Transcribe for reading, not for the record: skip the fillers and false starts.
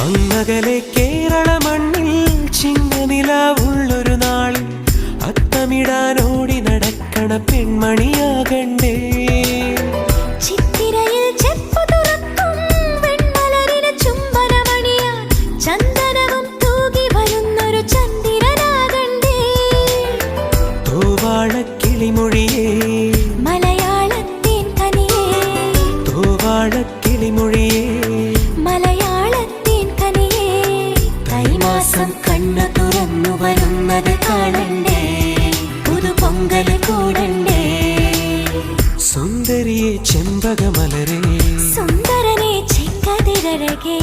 അങ്ങകലെ കേരള മണ്ണിൽ ചിങ്ങനിലാവുള്ളൊരു നാളിൽ അത്തമിടാനോടി നടക്കണ പെൺമണിയാകണ്ടേ. ചിത്തിരയിൽ ചെപ്പു തുറക്കും വെൺമലരിന് ചുംബനമണിയാൻ ചന്ദനവും തൂകി വരുന്നൊരു ചന്ദ്രനാകണ്ടേ. തോവാളക്കിളിമൊഴിയേ മലയാളത്തിൻ കനിയേ, തോവാളക്കിളിമൊഴിയേ മലയാളത്തിൻ കനിയേ. തൈമാസം കണ്ണു തുറന്നു വരുന്നത് കാണണ്ടേ, പുതുപൊങ്കൽ കൂടണ്ടേ. സുന്ദരിയെ ചെമ്പകമലരേ, സുന്ദരനെ ചെങ്കതിരഴകേ.